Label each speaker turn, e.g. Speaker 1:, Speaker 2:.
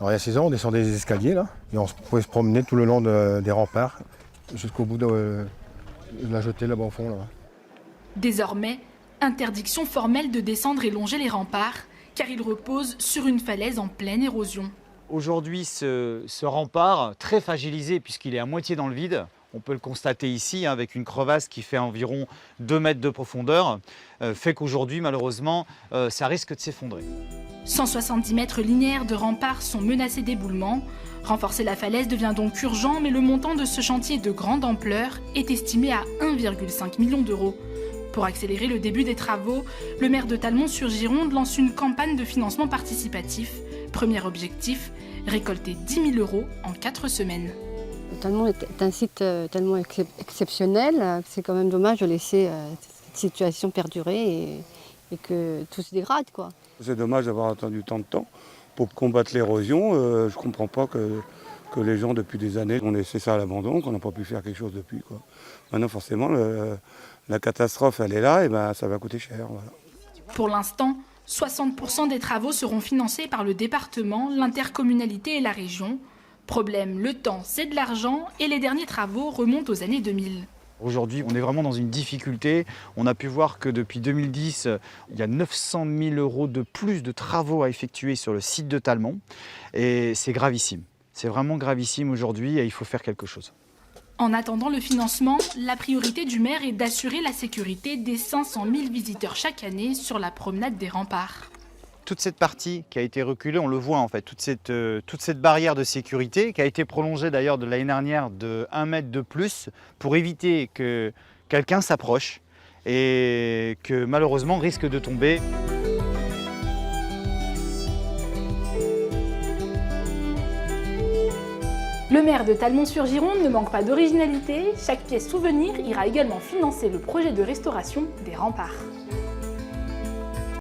Speaker 1: Alors il y a 6 ans, on descendait des escaliers là, et on pouvait se promener tout le long des remparts, jusqu'au bout de la jetée là-bas au fond. Là.
Speaker 2: Désormais, interdiction formelle de descendre et longer les remparts, car ils reposent sur une falaise en pleine érosion.
Speaker 3: Aujourd'hui, ce rempart, très fragilisé puisqu'il est à moitié dans le vide, on peut le constater ici avec une crevasse qui fait environ 2 mètres de profondeur, fait qu'aujourd'hui, malheureusement, ça risque de s'effondrer.
Speaker 2: 170 mètres linéaires de remparts sont menacés d'éboulement. Renforcer la falaise devient donc urgent, mais le montant de ce chantier de grande ampleur est estimé à 1,5 million d'euros. Pour accélérer le début des travaux, le maire de Talmont-sur-Gironde lance une campagne de financement participatif. Premier objectif, récolter 10 000 euros en 4 semaines.
Speaker 4: Talmont est un site tellement exceptionnel, c'est quand même dommage de laisser cette situation perdurer et que tout se dégrade, quoi.
Speaker 5: C'est dommage d'avoir attendu tant de temps pour combattre l'érosion. Je ne comprends pas que les gens, depuis des années, ont laissé ça à l'abandon, qu'on n'a pas pu faire quelque chose depuis, quoi. Maintenant, forcément, la catastrophe, elle est là, et ben, ça va coûter cher. Voilà.
Speaker 2: Pour l'instant, 60% des travaux seront financés par le département, l'intercommunalité et la région. Problème, le temps, c'est de l'argent et les derniers travaux remontent aux années 2000.
Speaker 3: Aujourd'hui, on est vraiment dans une difficulté. On a pu voir que depuis 2010, il y a 900 000 euros de plus de travaux à effectuer sur le site de Talmont. Et c'est gravissime. C'est vraiment gravissime aujourd'hui et il faut faire quelque chose.
Speaker 2: En attendant le financement, la priorité du maire est d'assurer la sécurité des 500 000 visiteurs chaque année sur la promenade des remparts.
Speaker 3: Toute cette partie qui a été reculée, on le voit en fait, toute cette barrière de sécurité qui a été prolongée d'ailleurs de l'année dernière de 1 mètre de plus pour éviter que quelqu'un s'approche et que malheureusement risque de tomber.
Speaker 2: Le maire de Talmont-sur-Gironde ne manque pas d'originalité. Chaque pièce souvenir ira également financer le projet de restauration des remparts.